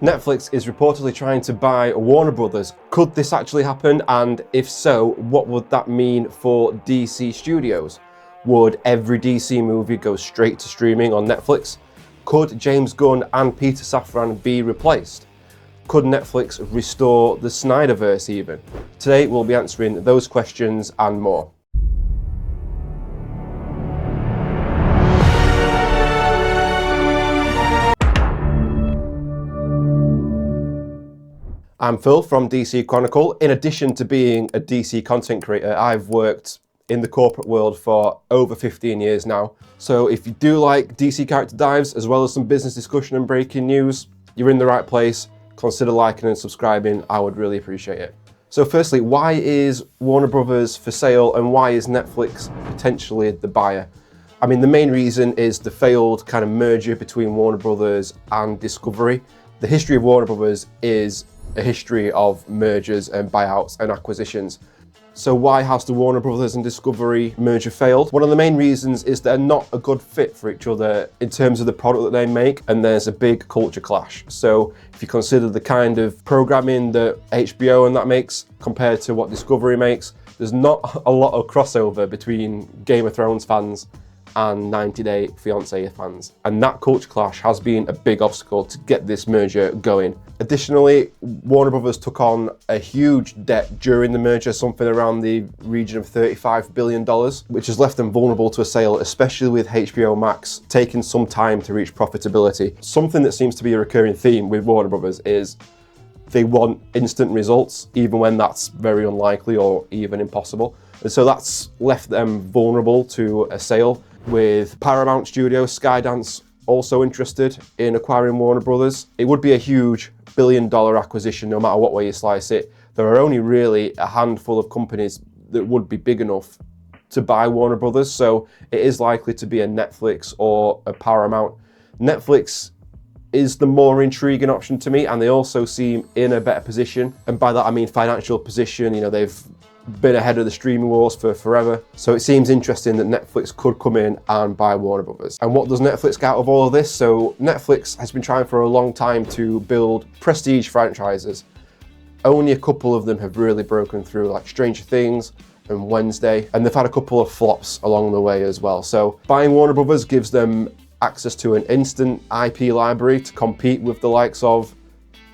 Netflix is reportedly trying to buy Warner Brothers. Could this actually happen? And if so, what would that mean for DC Studios? Would every DC movie go straight to streaming on Netflix? Could James Gunn and Peter Safran be replaced? Could Netflix restore the Snyderverse even? Today we'll be answering those questions and more. I'm Phil from DC Chronicle. In addition to being a DC content creator, I've worked in the corporate world for over 15 years now. So if you do like DC character dives, as well as some business discussion and breaking news, you're in the right place. Consider liking and subscribing. I would really appreciate it. So firstly, why is Warner Brothers for sale and why is Netflix potentially the buyer? I mean, the main reason is the failed kind of merger between Warner Brothers and Discovery. The history of Warner Brothers is a history of mergers and buyouts and acquisitions. So why has the Warner Brothers and Discovery merger failed? One of the main reasons is they're not a good fit for each other in terms of the product that they make, and there's a big culture clash. So if you consider the kind of programming that HBO and that makes compared to what Discovery makes, there's not a lot of crossover between Game of Thrones fans and 90 Day Fiancé fans. And that culture clash has been a big obstacle to get this merger going. Additionally, Warner Brothers took on a huge debt during the merger, something around the region of $35 billion, which has left them vulnerable to a sale, especially with HBO Max taking some time to reach profitability. Something that seems to be a recurring theme with Warner Brothers is they want instant results, even when that's very unlikely or even impossible. And so that's left them vulnerable to a sale. With Paramount Studios, Skydance also interested in acquiring Warner Brothers. It would be a huge billion-dollar acquisition no matter what way you slice it. There are only really a handful of companies that would be big enough to buy Warner Brothers, so it is likely to be a Netflix or a Paramount. Netflix is the more intriguing option to me, and they also seem in a better position. And by that I mean financial position. You know, they've been ahead of the streaming wars for forever. So it seems interesting that Netflix could come in and buy Warner Brothers. And what does Netflix get out of all of this? So Netflix has been trying for a long time to build prestige franchises. Only a couple of them have really broken through, like Stranger Things and Wednesday, and they've had a couple of flops along the way as well. So buying Warner Brothers gives them access to an instant IP library to compete with the likes of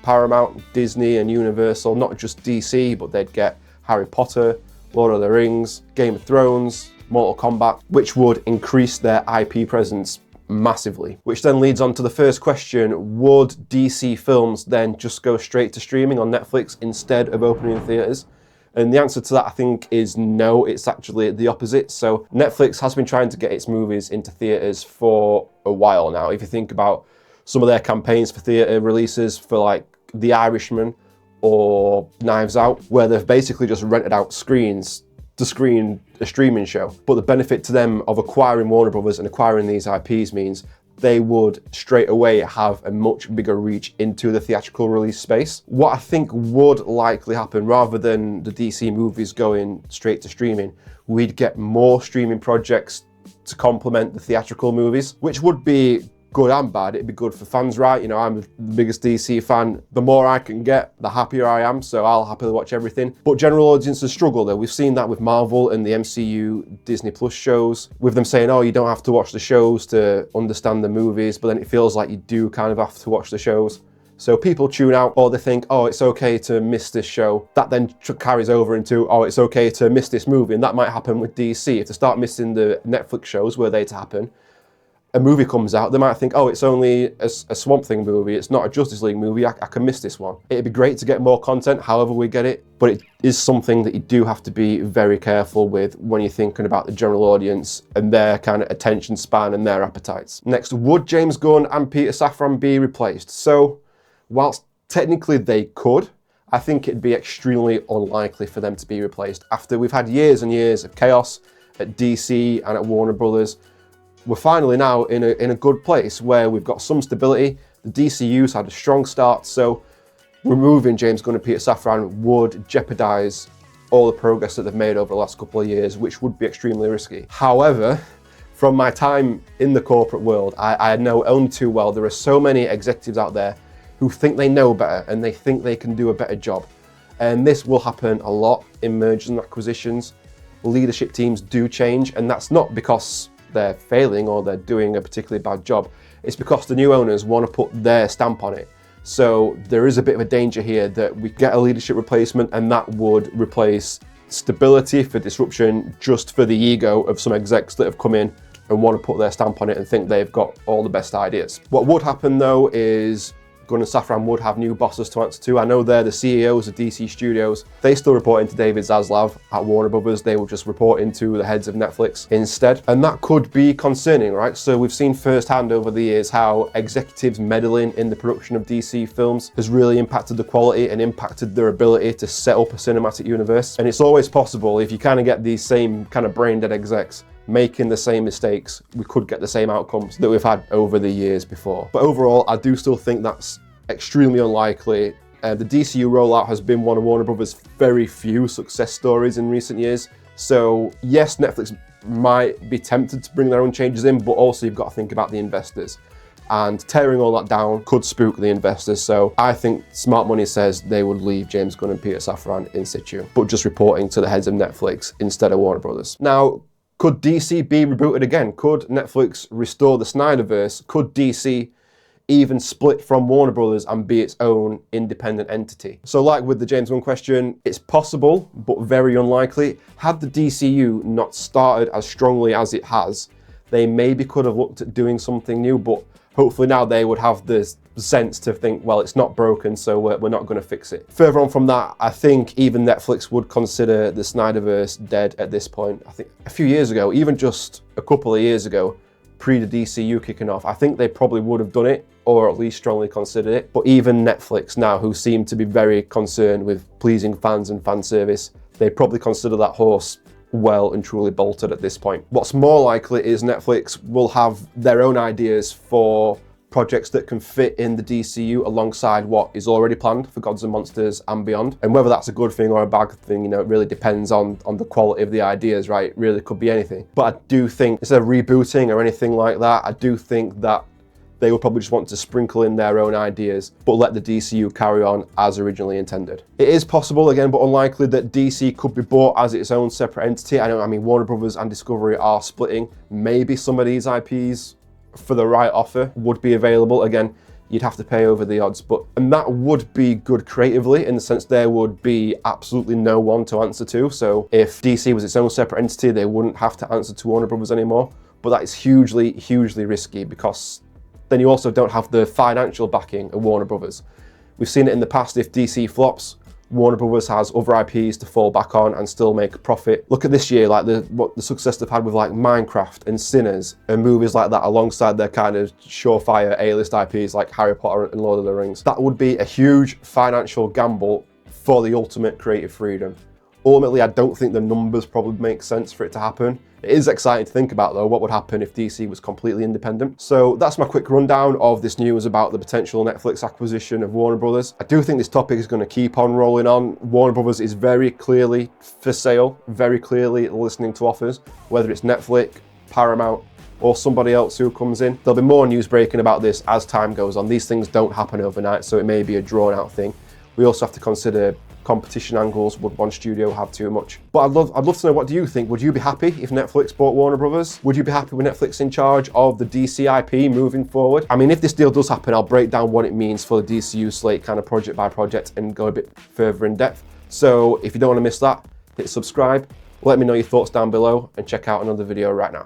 Paramount, Disney and Universal, not just DC, but they'd get Harry Potter, Lord of the Rings, Game of Thrones, Mortal Kombat, which would increase their IP presence massively. Which then leads on to the first question: would DC films then just go straight to streaming on Netflix instead of opening in theaters? And the answer to that, I think, is no. It's actually the opposite. So Netflix has been trying to get its movies into theaters for a while now. If you think about some of their campaigns for theater releases for like The Irishman or Knives Out, where they've basically just rented out screens to screen a streaming show. But the benefit to them of acquiring Warner Brothers and acquiring these IPs means they would straight away have a much bigger reach into the theatrical release space. What I think would likely happen, rather than the DC movies going straight to streaming, we'd get more streaming projects to complement the theatrical movies, which would be good and bad. It'd be good for fans, right? You know, I'm the biggest DC fan. The more I can get, the happier I am, so I'll happily watch everything. But general audiences struggle though. We've seen that with Marvel and the MCU Disney Plus shows, with them saying, oh, you don't have to watch the shows to understand the movies, but then it feels like you do kind of have to watch the shows. So people tune out, or they think, oh, it's okay to miss this show. That then carries over into, oh, it's okay to miss this movie. And that might happen with DC. If they start missing the Netflix shows, were they to happen, a movie comes out, they might think, oh, it's only a Swamp Thing movie, it's not a Justice League movie, I can miss this one. It'd be great to get more content, however we get it, but it is something that you do have to be very careful with when you're thinking about the general audience and their kind of attention span and their appetites. Next, would James Gunn and Peter Safran be replaced? So, whilst technically they could, I think it'd be extremely unlikely for them to be replaced. After we've had years and years of chaos at DC and at Warner Brothers, we're finally now in a good place where we've got some stability. The DCU's had a strong start, so removing James Gunn and Peter Safran would jeopardize all the progress that they've made over the last couple of years, which would be extremely risky. However, from my time in the corporate world, I know only too well there are so many executives out there who think they know better and they think they can do a better job. And this will happen a lot in mergers and acquisitions. Leadership teams do change, and that's not because they're failing or they're doing a particularly bad job. It's because the new owners want to put their stamp on it. So there is a bit of a danger here that we get a leadership replacement and that would replace stability for disruption just for the ego of some execs that have come in and want to put their stamp on it and think they've got all the best ideas. What would happen though is Gunn and Safran would have new bosses to answer to. I know they're the CEOs of DC Studios. They still report into David Zaslav at Warner Brothers. They will just report into the heads of Netflix instead. And that could be concerning, right? So we've seen firsthand over the years how executives meddling in the production of DC films has really impacted the quality and impacted their ability to set up a cinematic universe. And it's always possible if you kind of get these same kind of brain dead execs making the same mistakes, we could get the same outcomes that we've had over the years before. But overall, I do still think that's extremely unlikely. The DCU rollout has been one of Warner Brothers' very few success stories in recent years. So yes, Netflix might be tempted to bring their own changes in, but also you've got to think about the investors. And tearing all that down could spook the investors. So I think smart money says they would leave James Gunn and Peter Safran in situ, but just reporting to the heads of Netflix instead of Warner Brothers. Now, could DC be rebooted again? Could Netflix restore the Snyderverse? Could DC even split from Warner Brothers and be its own independent entity? So like with the James Gunn question, it's possible, but very unlikely. Had the DCU not started as strongly as it has, they maybe could have looked at doing something new, but hopefully now they would have the sense to think, well, it's not broken, so we're not going to fix it. Further on from that, I think even Netflix would consider the Snyderverse dead at this point. I think a few years ago, even just a couple of years ago, pre the DCU kicking off, I think they probably would have done it, or at least strongly considered it. But even Netflix now, who seem to be very concerned with pleasing fans and fan service, they probably consider that horse well and truly bolted at this point. What's more likely is Netflix will have their own ideas for projects that can fit in the DCU alongside what is already planned for Gods and Monsters and beyond. And whether that's a good thing or a bad thing, it really depends on the quality of the ideas, right? It really could be anything. But I do think, instead of rebooting or anything like that, I do think that they will probably just want to sprinkle in their own ideas, but let the DCU carry on as originally intended. It is possible, again, but unlikely, that DC could be bought as its own separate entity. I mean, Warner Brothers and Discovery are splitting. Maybe some of these IPs, for the right offer, would be available. Again, you'd have to pay over the odds, and that would be good creatively, in the sense there would be absolutely no one to answer to. So if DC was its own separate entity, they wouldn't have to answer to Warner Brothers anymore. But that is hugely, hugely risky, because then you also don't have the financial backing of Warner Brothers. We've seen it in the past. If DC flops, Warner Brothers has other IPs to fall back on and still make a profit. Look at this year, like the success they've had with like Minecraft and Sinners and movies like that, alongside their kind of surefire A-list IPs like Harry Potter and Lord of the Rings. That would be a huge financial gamble for the ultimate creative freedom. Ultimately, I don't think the numbers probably make sense for it to happen. It is exciting to think about, though, what would happen if DC was completely independent. So that's my quick rundown of this news about the potential Netflix acquisition of Warner Brothers. I do think this topic is going to keep on rolling on. Warner Brothers is very clearly for sale, very clearly listening to offers, whether it's Netflix, Paramount, or somebody else who comes in. There'll be more news breaking about this as time goes on. These things don't happen overnight, so it may be a drawn-out thing. We also have to consider competition angles. Would one studio have too much? But I'd love to know, what do you think? Would you be happy if Netflix bought Warner Brothers? Would you be happy with Netflix in charge of the DC IP moving forward? I mean, if this deal does happen, I'll break down what it means for the DCU slate, kind of project by project, and go a bit further in depth. So if you don't want to miss that, hit subscribe. Let me know your thoughts down below, and check out another video right now.